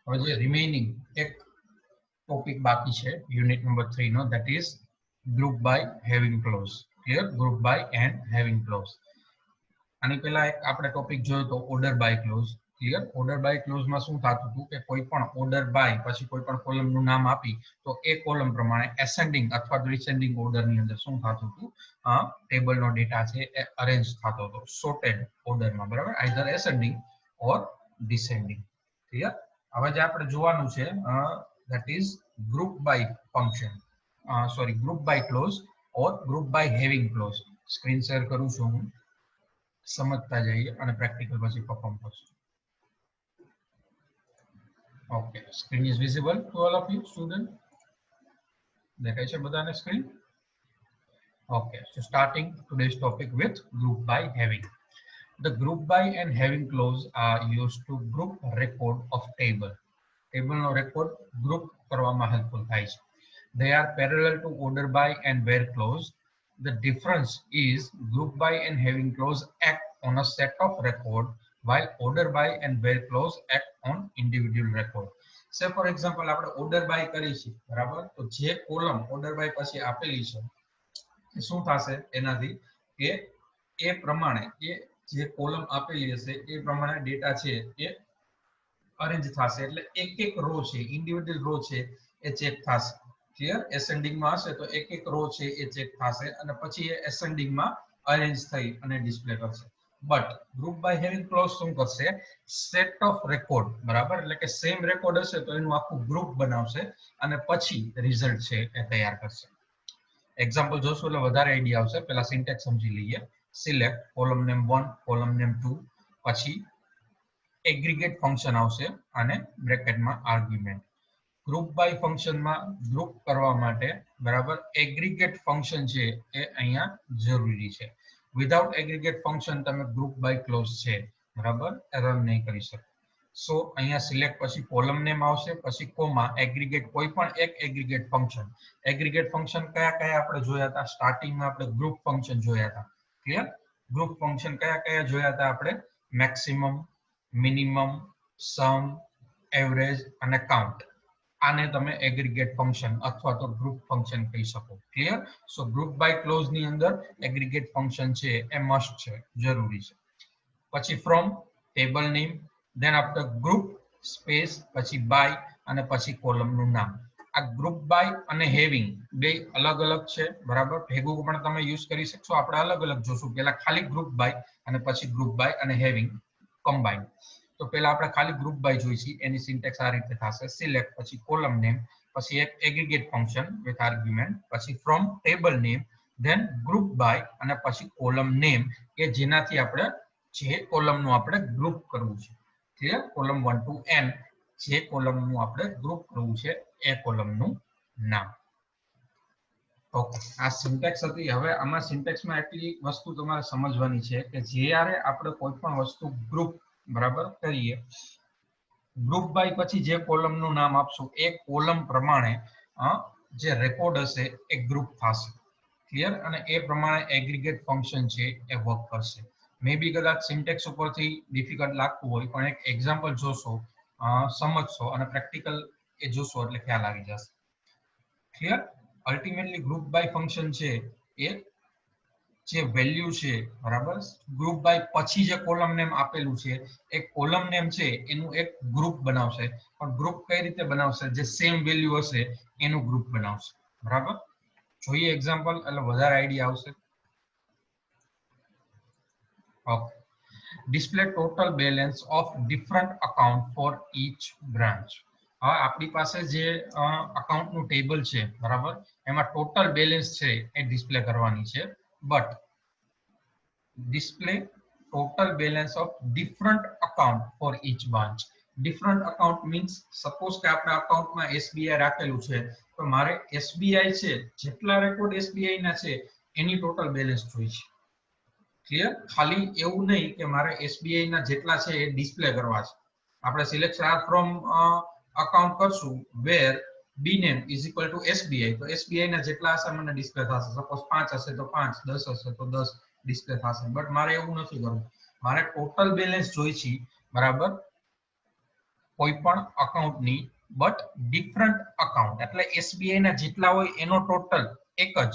હવે જે રિમેઇનિંગ એક ટોપિક બાકી છે યુનિટ નંબર 3 નો, that is group by having clause. Clear? Group by and having clause. આની પહેલા એક આપણે ટોપિક જોયો તો order by clause. Clear? Order by clause માં શું થતું હતું કે કોઈ પણ ઓર્ડર બાય પછી કોઈ પણ કોલમ નું નામ આપી તો એ કોલમ પ્રમાણે એસેન્ડિંગ અથવા ડિસેન્ડિંગ ઓર્ડર ની અંદર શું થતું હતું, ટેબલ નો ડેટા છે એ અરેન્જ થતો હતો સોર્ટેડ ઓર્ડરમાં. બરાબર? Either ascending or descending. Clear? હવે જે આપણે જોવાનું છે that is group by function, sorry group by clause or group by having clause. Screen share કરું છું હું, સમજતા જઈએ અને પ્રેક્ટિકલ પછી પરફોર્મ કરશું. Okay, screen is visible to all of you student? દેખાય છે બધાને screen? Okay, so starting today's topic with group by having. The group by and having clause are used to group record of table. Table no record group કરવામાં helpful થાય છે. They are parallel to order by and where clause. The difference is group by and having clause act on a set of record while order by and where clause act on individual record. Say for example આપણે order by કરી છે, બરાબર? તો જે column order by પછી આપેલી છે શું થશે એનાથી કે એ પ્રમાણે એ જે કોલમ આપેલી હશે એ પ્રમાણે ડેટા છે એ અરેન્જ થશે. એટલે એક એક રો છે, ઇન્ડિવિડ્યુઅલ રો છે એ ચેક થશે. ક્લિયર? એસેન્ડિંગ માં હશે તો એક એક રો છે એ ચેક થશે અને પછી એ એસેન્ડિંગ માં અરેન્જ થઈ અને ડિસ્પ્લે કરશે. But group by having clause શું કરશે? સેટ ઓફ રેકોર્ડ, બરાબર? એટલે કે સેમ રેકોર્ડ હશે તો એનું આખું ગ્રુપ બનાવશે અને પછી રિઝલ્ટ છે એ તૈયાર કરશે. એક્ઝામ્પલ જોશું એટલે વધારે આઈડિયા આવશે. પહેલા સિન્ટેક્સ સમજી લઈએ. Select column name 1, column name 2, પછી એગ્રીગેટ ફંક્શન આવશે અને બ્રેકેટમાં આર્ગ્યુમેન્ટ. ગ્રુપ બાય ફંક્શનમાં ગ્રુપ કરવા માટે, બરાબર, એગ્રીગેટ ફંક્શન છે એ અહીંયા જરૂરી છે. વિધાઉટ એગ્રીગેટ ફંક્શન તમે ગ્રુપ બાય ક્લોઝ છે, બરાબર, રન નહીં કરી શકો. સો અહીંયા સિલેક્ટ પછી કોલમ નેમ આવશે, પછી કોમા એગ્રીગેટ, કોઈ પણ એક એગ્રીગેટ ફંક્શન. એગ્રીગેટ ફંક્શન કયા કયા આપણે જોયા હતા? સ્ટાર્ટિંગમાં આપણે ગ્રુપ ફંક્શન જોયા હતા. ક્લિયર? ગ્રુપ ફંક્શન કયા કયા જોયા હતા આપણે? મેક્સિમમ, મિનિમમ, સમ, એવરેજ અને કાઉન્ટ. આને તમે એગ્રીગેટ ફંક્શન અથવા તો ગ્રુપ ફંક્શન કહી શકો. Clear? So group by clause ની અંદર એગ્રીગેટ ફંક્શન છે એ મસ્ટ છે, જરૂરી છે. પછી from, table name, than after group space, પછી બાય અને પછી કોલમ નું નામ. આ ગ્રુપ બાય અને હેવિંગ બે અલગ અલગ છે, બરાબર? ભેગું પણ તમે યુઝ કરી શકશો. આપણે અલગ અલગ જોશું. પહેલા ખાલી ગ્રુપ બાય અને પછી ગ્રુપ બાય અને હેવિંગ કમ્બાઈન. તો પહેલા આપણે ખાલી ગ્રુપ બાય જોઈશી. એની સિન્ટેક્સ આ રીતે થશે: સિલેક્ટ પછી કોલમ નેમ, પછી એક એગ્રીગેટ ફંક્શન વિથ આર્ગ્યુમેન્ટ, પછી from table name, then group by અને પછી કોલમ નેમ કે જેનાથી આપણે જે કોલમનું આપણે ગ્રુપ કરવું છે. ક્લિયર? કોલમ 1 to n જે કોલમનું આપણે ગ્રુપ કરવું છે એ કોલમનું નામ. ઓકે, આ સિન્ટેક્સ હતી. હવે આમાં સિન્ટેક્સમાં એટલી વસ્તુ તમારે સમજવાની છે કે જ્યારે આપણે કોઈ પણ વસ્તુ ગ્રુપ, બરાબર, કરીએ, ગ્રુપ બાય પછી જે કોલમનું નામ આપશું એ કોલમ પ્રમાણે જે રેકોર્ડ હશે એ ગ્રુપ થશે. ક્લિયર? અને એ પ્રમાણે એગ્રીગેટ ફંક્શન છે એ વર્ક કરશે. મે બી કદાચ સિન્ટેક્સ ઉપરથી ડિફિકલ્ટ લાગતું હોય પણ એક એક્ઝામ્પલ જોશો, સમજશો અને પ્રેક્ટિકલ એ જોશો એટલે ખ્યાલ આવી જશે. Clear? Ultimately group by function છે એ જે વેલ્યુ છે, બરાબર, ગ્રુપ બાય પછી જે કોલમ નેમ આપેલું છે એ કોલમ નેમ છે એનું એક ગ્રુપ બનાવશે. પણ ગ્રુપ કઈ રીતે બનાવશે? જે સેમ વેલ્યુ હશે એનું ગ્રુપ બનાવશે. બરાબર? જોઈએ એક્ઝામ્પલ એટલે વધારે આઈડિયા આવશે. Okay, display total balance of different account for each branch. હવે આપણી પાસે જે અકાઉન્ટનું ટેબલ છે, બરાબર, એમાં ટોટલ બેલેન્સ છે એ ડિસ્પ્લે કરવાની છે. But display total balance of different account for each branch. Different account means suppose કે આપણા અકાઉન્ટમાં SBI રાખેલું છે તો મારે SBI છે જેટલા રેકોર્ડ SBI ના છે એની ટોટલ બેલેન્સ જોઈએ છે. ક્લિયર? ખાલી એવું નહીં કે મારે SBI ના જેટલા છે એ ડિસ્પ્લે કરવા છે. આપણે સિલેક્ટ ફ્રોમ અકાઉન્ટ કરશું where B name is equal to SBI, તો SBI ના જેટલા હશે મને ડિસ્પ્લે થશે. સપોઝ 5 હશે તો 5, 10 હશે તો 10 ડિસ્પ્લે થશે. બટ મારે એવું નથી કરવું. મારે ટોટલ બેલેન્સ જોઈ છે, બરાબર, કોઈ પણ અકાઉન્ટની બટ ડિફરન્ટ અકાઉન્ટ એટલે SBI ના જેટલા હોય એનો ટોટલ એક જ.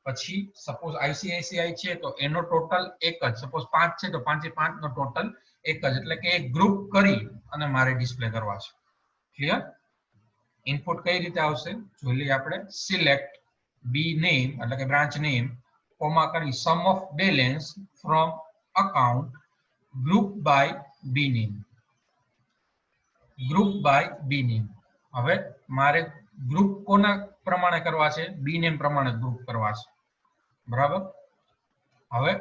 પછી સપોઝ ICICI છે તો એનો ટોટલ એક જ. સપોઝ 5 છે તો 5 એ 5 નો ટોટલ એક જ. એટલે કે એક ગ્રુપ કરી અને મારે ડિસ્પ્લે કરવા છે. ક્લિયર? ઇનપુટ કઈ રીતે આવશે જોઈ લઈએ આપણે. સિલેક્ટ બી નેમ એટલે કે બ્રાન્ચ નેમ કોમા કરી sum of balance from account group by B name. Group by B name. હવે મારે ગ્રુપ કોના પ્રમાણે કરવા છે? બી નેમ પ્રમાણે ગ્રુપ કરવા છે. બરાબર. હવે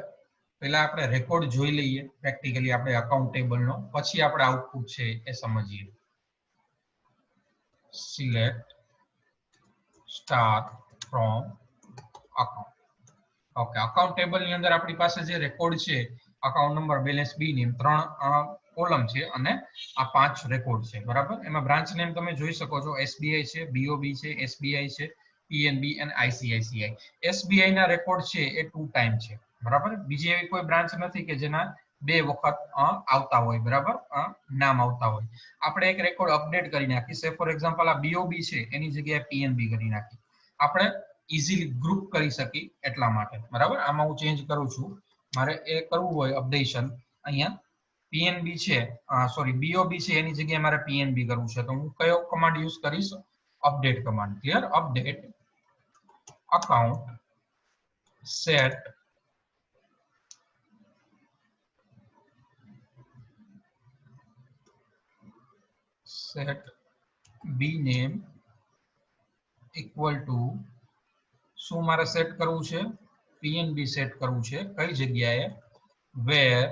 પહેલા આપણે રેકોર્ડ જોઈ લઈએ પ્રેક્ટિકલી આપણે અકાઉન્ટ ટેબલનો, પછી આપણે આઉટપુટ છે એ સમજીએ. Select start from account. Okay, account table ની અંદર આપણી પાસે જે રેકોર્ડ છે અકાઉન્ટ નંબર, બેલેન્સ, બી નેમ 3 કોલમ છે અને આ 5 રેકોર્ડ છે. બરાબર. એમાં બ્રાન્ચ નેમ તમે જોઈ શકો છો SBI છે, BOB છે, SBI છે, PNB અને ICICI. SBI ના રેકોર્ડ છે એ 2 ટાઈમ છે. બરાબર. બીજી એવી કોઈ બ્રાન્ચ નથી કે જેના 2 વખત આવતા હોય. બરાબર, નામ આવતા હોય. આપણે એક રેકોર્ડ અપડેટ કરી નાખી છે. ફોર એક્ઝામ્પલ આ BOB છે એની જગ્યાએ PNB કરી નાખી. આપણે ઇઝીલી ગ્રુપ કરી શકી એટલા માટે. બરાબર. આમાં હું ચેન્જ કરું છું. મારે એ કરવું હોય અપડેશન, અહીંયા PNB છે સોરી BOB છે એની જગ્યાએ મારે PNB કરવું છે તો હું કયો કમાન્ડ યુઝ કરીશ? Update command. Clear? Update account set B name equal to શું મારે સેટ કરવું છે? PNB સેટ કરવું છે. કઈ જગ્યાએ? where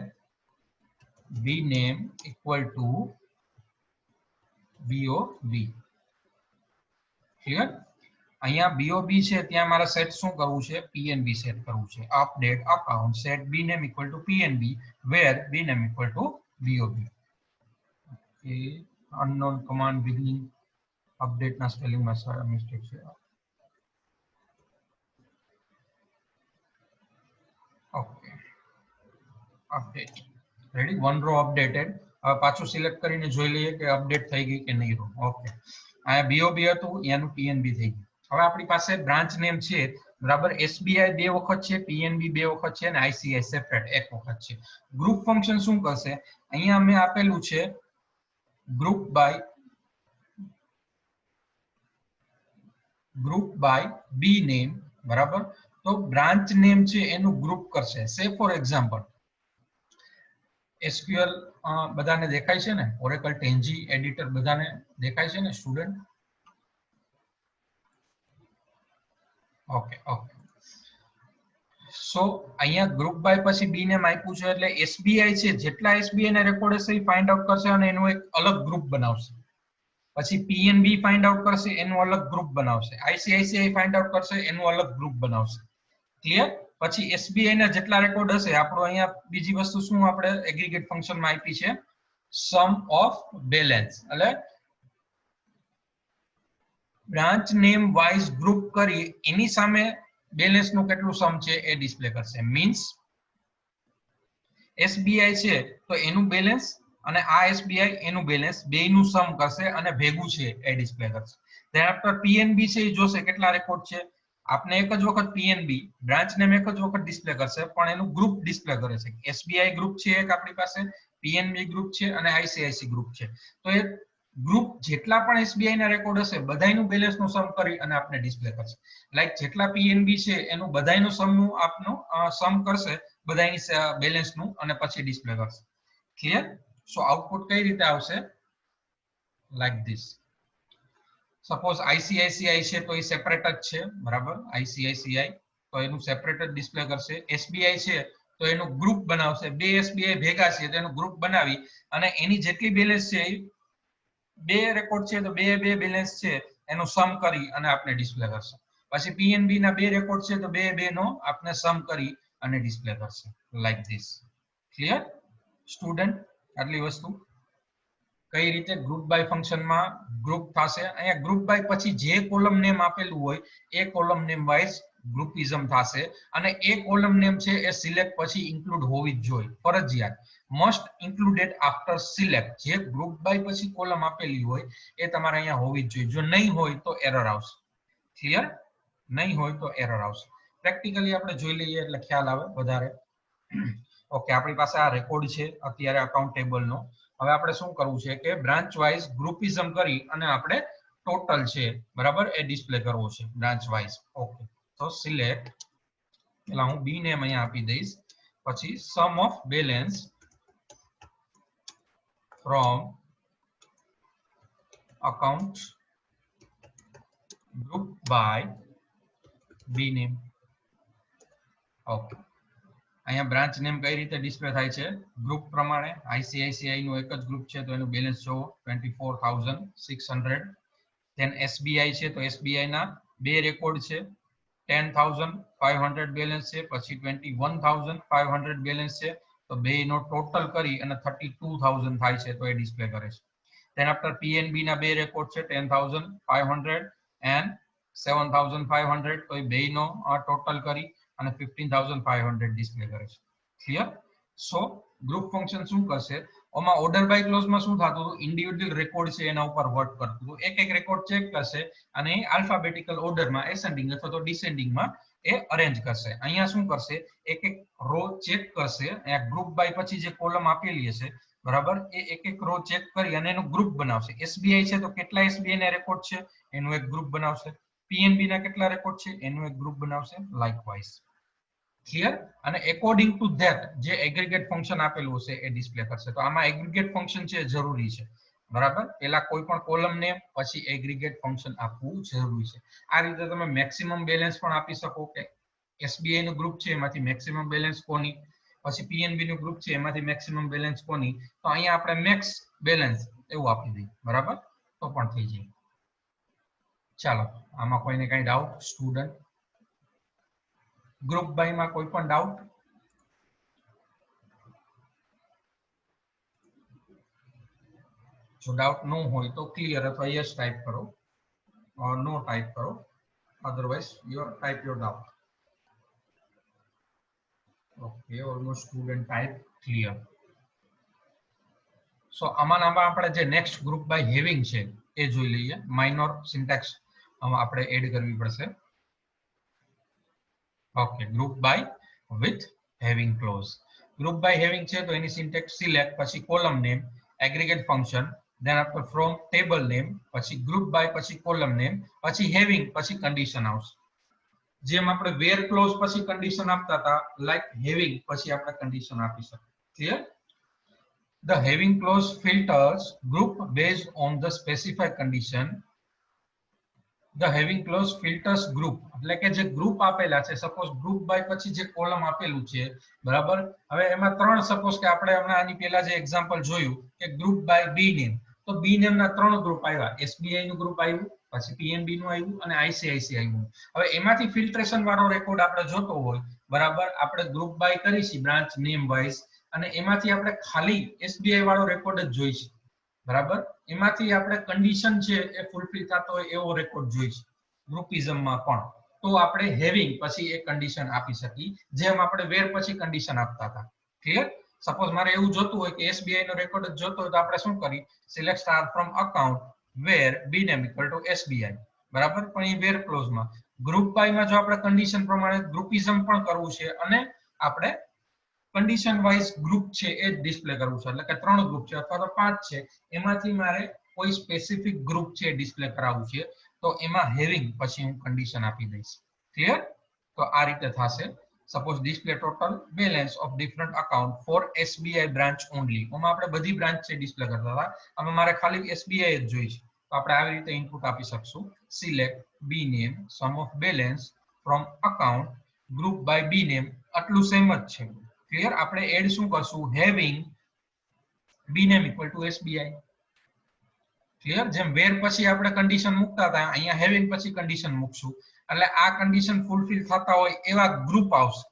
B name equal to BOB. Clear? અહીંયા BOB છે ત્યાં મારે સેટ શું કરવું છે? PNB સેટ કરવું છે. Update account set B name equal to PNB where B name equal to BOB. Okay, unknown command beginning update ના સ્પેલિંગ માં મિસ્ટેક છે. Okay, update ready. 1 row updated. હવે પાછું સિલેક્ટ કરીને જોઈ લઈએ કે અપડેટ થઈ ગઈ કે નહીં રો. ઓકે, અહીંયા BOB હતું એનું PNB થઈ ગયું. હવે આપણી પાસે બ્રાન્ચ નેમ છે. બરાબર. SBI 2 વખત છે, PNB 2 વખત છે અને ICICI સેપરેટ 1 વખત છે. ગ્રુપ ફંક્શન શું કરશે? અહીંયા અમે આપેલું છે ગ્રુપ બાય બી નેમ. બરાબર. તો બ્રાન્ચ નેમ છે એનું ગ્રુપ કરશે. સે ફોર એક્ઝામ્પલ SQL બધાને દેખાય છે ને? ઓરેકલ ટેન્જી એડિટર બધાને દેખાય છે ને સ્ટુડન્ટ? Okay okay. સો અહીંયા ગ્રુપ બાય પછી બી નેમ આપ્યું છે એટલે SBI છે જેટલા SBI ના રેકોર્ડ હશે એ ફાઇન્ડ આઉટ કરશે અને એનું એક અલગ ગ્રુપ બનાવશે. પછી PNB ફાઇન્ડ આઉટ કરશે એનું અલગ ગ્રુપ બનાવશે. ICICI ફાઇન્ડ આઉટ કરશે એનું અલગ ગ્રુપ બનાવશે. ક્લિયર? પછી SBI ના જેટલા રેકોર્ડ હશે આપણો અહીંયા બીજી વસ્તુ શું આપણે એગ્રીગેટ ફંક્શનમાં આપી છે? સમ ઓફ બેલેન્સ. એટલે બ્રાન્ચ નેમ વાઇઝ ગ્રુપ કરી એની સામે બેલેન્સ નું કેટલું સમ છે એ ડિસ્પ્લે કરશે. મીન્સ SBI છે તો એનું બેલેન્સ અને આ SBI એનું બેલેન્સ બેયનું સમ કરશે અને ભેગું છે એ ડિસ્પ્લે કરશે. ધેન આફ્ટર PNB છે એ જોશે કેટલા રેકોર્ડ છે. આપને એક જ વખત PNB બ્રાન્ચ નેમ એક જ વખત ડિસ્પ્લે કરશે પણ એનું ગ્રુપ ડિસ્પ્લે કરે છે. SBI ગ્રુપ છે એક આપણી પાસે, PNB ગ્રુપ છે અને ICICI ગ્રુપ છે. તો એ ગ્રુપ જેટલા પણ SBI ના રેકોર્ડ હશે બધાયનું બેલેન્સ નું સમ કરી અને આપને ડિસ્પ્લે કરશે. લાઈક જેટલા PNB છે એનું બધાયનું સમ નું આપનું સમ કરશે બધાયની બેલેન્સ નું અને પછી ડિસ્પ્લે કરશે. ક્લિયર? સો આઉટપુટ કઈ રીતે આવશે? Like this. સપોઝ ICICI છે તો એ સેપરેટ જ છે. બરાબર. ICICI તો એનું સેપરેટ જ ડિસ્પ્લે કરશે. SBI છે તો એનું ગ્રુપ બનાવશે. બે SBI ભેગા છે તો એનું ગ્રુપ બનાવી અને એની જેટલી બેલેન્સ છે બે રેકોર્ડ છે તો બે બેલેન્સ છે એનું સમ કરી અને આપણે ડિસ્પ્લે કરશે. પછી PNB ના બે રેકોર્ડ છે તો બે નો આપણે સમ કરી અને ડિસ્પ્લે કરશે. Like this. Clear student? આટલી વસ્તુ કઈ રીતે ગ્રુપ બાય ફંક્શનમાં ગ્રુપ થશે. અહીંયા ગ્રુપ બાય પછી જે કોલમ નેમ આપેલું હોય એ કોલમ નેમ વાઇઝ ગ્રુપિઝમ થશે અને એ કોલમ નેમ છે એ સિલેક્ટ પછી ઇન્ક્લુડ હોવી જ જોઈએ, ફરજિયાત, મસ્ટ ઇન્ક્લુડેડ આફ્ટર સિલેક્ટ. જે ગ્રુપ બાય પછી કોલમ આપેલી હોય એ તમારે અહીંયા હોવી જ જોઈએ. જો નહીં હોય તો એરર આવશે. ક્લિયર? નહીં હોય તો એરર આવશે. પ્રેક્ટિકલી આપણે જોઈ લઈએ એટલે ખ્યાલ આવે વધારે. ઓકે, આપણી પાસે આ રેકોર્ડ છે અત્યારે અકાઉન્ટ ટેબલનો. હવે આપણે શું કરવું છે કે બ્રાન્ચ વાઇઝ ગ્રુપિઝમ કરી અને આપણે ટોટલ છે બરાબર એ ડિસ્પ્લે કરવો છે બ્રાન્ચ વાઇઝ. ઓકે, તો સિલેક્ટ, પેલા હું બી નેમ અહીંયા આપી દઈશ, પછી sum of balance from account group by B name. Okay, અહીંયા બ્રાન્ચ નેમ કઈ રીતે ડિસ્પ્લે થાય છે ગ્રુપ પ્રમાણે. આઈસીઆઈસીઆઈ નું એક જ ગ્રુપ છે તો એનું બેલેન્સ જોવો 24,600. ધેન એસબીઆઈ છે તો એસબીઆઈ ના બે રેકોર્ડ છે, 10,500 બેલેન્સ છે, પછી 21,500 બેલેન્સ છે. તો બે નો ટોટલ કરી અને 32,000 થાય છે તો એ ડિસ્પ્લે કરે છે. ધેન આફ્ટર પીએનબી ના બે રેકોર્ડ છે 10,500 એન્ડ 7,500. તો એ બે નો ટોટલ કરી અને 15,500 ડિસ્પ્લે કરે છે. ક્લિયર? સો ગ્રુપ ફંક્શન શું કરશે, ઓમાં ઓર્ડર બાય ક્લોઝમાં શું થતું હતું, ઇન્ડિવિડ્યુઅલ રેકોર્ડ છે એના ઉપર વર્ક કરતું હતું. એક એક રેકોર્ડ ચેક કરશે અને આલ્ફાબેટિકલ ઓર્ડરમાં એસેન્ડિંગ અથવા તો ડિસેન્ડિંગમાં એ અરેન્જ કરશે. અહીંયા શું કરશે, એક એક રો ચેક કરશે. અહીંયા ગ્રુપ બાય પછી જે કોલમ આપેલી હશે બરાબર, એ એક એક રો ચેક કરી અને એનું ગ્રુપ બનાવશે. એસબીઆઈ છે તો કેટલા એસબીઆઈ ના રેકોર્ડ છે એનું એક ગ્રુપ બનાવશે. પીએનબી ના કેટલા રેકોર્ડ છે એનું એક ગ્રુપ બનાવશે. લાઇકવાઇઝ. ક્લિયર? અને એકોર્ડિંગ ટુ ધેટ જે એગ્રીગેટ ફંક્શન આપેલું હશે એ ડિસ્પ્લે કરશે. તો આમાં એગ્રીગેટ ફંક્શન છે જરૂરી છે બરાબર. પેલા કોઈ પણ કોલમ નેમ પછી એગ્રીગેટ ફંક્શન આપવું જરૂરી છે. આ રીતે તમે મેક્સિમમ બેલેન્સ પણ આપી શકો કે એસબીઆઈ નું ગ્રુપ છે એમાંથી મેક્સિમમ બેલેન્સ કોની, પછી પીએનબી નું ગ્રુપ છે એમાંથી મેક્સિમમ બેલેન્સ કોની. તો અહીંયા આપણે મેક્સ બેલેન્સ એવું આપી દઈએ બરાબર, તો પણ થઈ જાય. ચાલો, આમાં કોઈને કઈ ડાઉટ સ્ટુડન્ટ? ગ્રુપ બાય માં કોઈ પણ ડાઉટ? જો ડાઉટ ન હોય તો ક્લિયર અથવા યસ ટાઈપ કરો, ઓર નો ટાઈપ કરો, otherwise your type your doubt. Okay, almost student type clear. So આમાં આપણે જે નેક્સ્ટ ગ્રુપ બાય હેવિંગ છે એ જોઈ લઈએ. માઇનોર સિન્ટેક્સ આપણે એડ કરવી પડશે. Okay, group by with having clause. Group by having છે તો એની સિન્ટેક્સ સિલેક્ટ, પછી column name, aggregate function, then after from table name, પછી ગ્રુપ બાય, પછી કોલમ નેમ, પછી હેવિંગ, પછી કન્ડિશન આવશે. જેમ આપણે વેર ક્લોઝ પછી કન્ડિશન આપતા હતા, લાઈક હેવિંગ પછી આપણે કન્ડિશન આપી શકીએ. Clear? The having clause filters group based on the specified condition. The having clause filters group, એટલે કે જે ગ્રુપ આપેલા છે, સપોઝ ગ્રુપ બાય પછી જે કોલમ આપેલું છે બરાબર. હવે એમાં ત્રણ, સપોઝ કે આપણે હમણાં આની પહેલા જે એક્ઝામ્પલ જોયું કે ગ્રુપ બાય બી નેમ, તો બી નેમ ના ત્રણ ગ્રુપ આવ્યા. એસબીઆઈ નું ગ્રુપ આવ્યું, પછી પીએનબી નું આવ્યું અને આઈસીઆઈસીઆઈ નું. હવે એમાંથી ફિલ્ટ્રેશન વાળો રેકોર્ડ આપણે જોતો હોય બરાબર, આપણે ગ્રુપ બાય કરીશું બ્રાન્ચ નેમ વાઇઝ અને એમાંથી આપણે ખાલી એસબીઆઈ વાળો રેકોર્ડ જ જોઈશું બરાબર. એમાંથી આપણે કન્ડિશન છે એ ફૂલફિલ થતો હોય એવો રેકોર્ડ જોઈશું ગ્રુપિઝમમાં પણ. તો આપણે હેવિંગ પછી એક કન્ડિશન આપી શકીએ, જેમ આપણે વેર પછી કન્ડિશન આપતા હતા. ક્લિયર? સપોઝ મારે એવું જોતું હોય કે એસબીઆઈ નો રેકોર્ડ જ જોતો હોય તો આપણે શું કરી, select star from account where B name equal to SBI બરાબર. પણ એ વેર ક્લોઝમાં. ગ્રુપ બાયમાં જો આપણે કન્ડિશન પ્રમાણે ગ્રુપિઝમ પણ કરવું છે અને આપણે કન્ડિશન વાઇઝ ગ્રુપ છે એ ડિસ્પ્લે કરવું છે, એટલે કે ત્રણ ગ્રુપ છે અથવા તો પાંચ છે, એમાંથી મારે કોઈ સ્પેસિફિક ગ્રુપ છે ડિસ્પ્લે કરાવવું છે, તો એમાં હેવિંગ પછી હું કન્ડિશન આપી દઈશ. ક્લિયર? તો આ રીતે થશે. Suppose display total balance of different account for SBI branch only. ઓમાં આપણે બધી બ્રાન્ચ છે ડિસ્પ્લે કરતા હતા, હવે મારે ખાલી એસબીઆઈ જ જોઈશે, તો આપણે આવી રીતે ઇનપુટ આપી શકશું. Select B name, sum of balance from account group by B name. આટલું સેમ જ છે. ક્લિયર? આપણે એડ શું કરશું, having B name equal to SBI. Clear? જેમ વેર પછી આપણે કન્ડિશન મૂકતા હતા, અહીંયા હેવિંગ પછી કન્ડિશન મૂકશું, એટલે આ કન્ડિશન ફૂલફિલ થતા હોય એવા ગ્રુપ આવશે.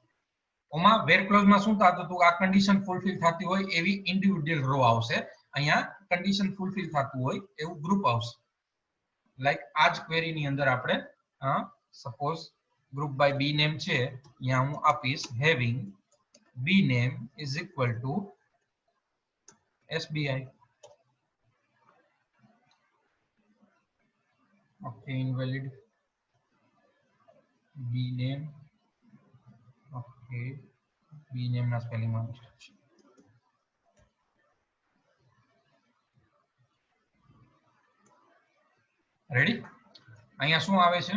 ઓમાં વેર ક્લોઝમાં શું થતું હતું, આ કન્ડિશન ફૂલફિલ થતી હોય એવી ઇન્ડિવિડ્યુઅલ રો આવશે, અહીંયા કન્ડિશન ફૂલફિલ થતું હોય એવું ગ્રુપ આવશે. લાઈક આ જ ક્વેરી ની અંદર આપણે suppose group by B name છે અહીંયા હું આપીશ having B name is equal to SBI. Okay, invalid B name. Okay, B name ના સ્પેલિંગ માં મિસ્ટેક છે. રેડી? અહીંયા શું આવે છે?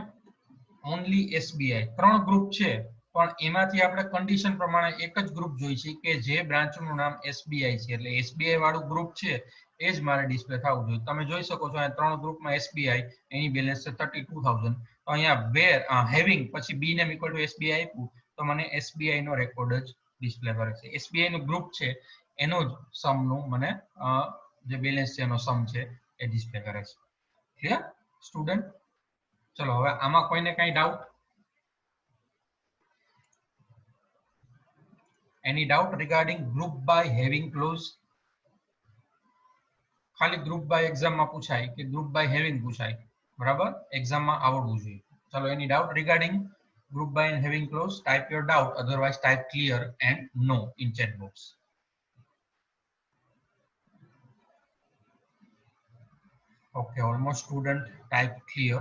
Only SBI. 3 ગ્રુપ છે પણ એમાંથી આપણે કન્ડિશન પ્રમાણે એક જ ગ્રુપ જોઈ છે કે જે બ્રાન્ચનું નામ એસબીઆઈ છે, એટલે એસબીઆઈ વાળું ગ્રુપ છે એ જ મારે ડિસ્પ્લે થવું જોઈએ. તમે જોઈ શકો છો અહીંયા 3 ગ્રુપમાં એસબીઆઈ, એની બેલેન્સ છે 32,000. તો અહીંયા વેર હેવિંગ પછી બી નેમ ઇક્વલ ટુ એસબીઆઈ આપ્યું તો મને એસબીઆઈ નો રેકોર્ડ જ ડિસ્પ્લે કરે છે. એસબીઆઈ નું ગ્રુપ છે એનો જ સમ નું મને જે બેલેન્સ છે એનો સમ છે એ ડિસ્પ્લે કરે છે. Clear student? ચલો હવે આમાં કોઈને કઈ doubt? Any doubt regarding group by having clause? ખાલી ગ્રુપ બાય એક્ઝામમાં પૂછાય કે ગ્રુપ બાય હેવિંગ પૂછાય, બરાબર? એક્ઝામમાં આવડવું જોઈએ. ચલો એની doubt regarding group by and having clause? Type your doubt, otherwise type clear and no in chat box. Okay, almost student type clear.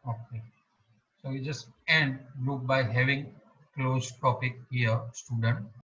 Okay, so we just end group by having closed topic here, student.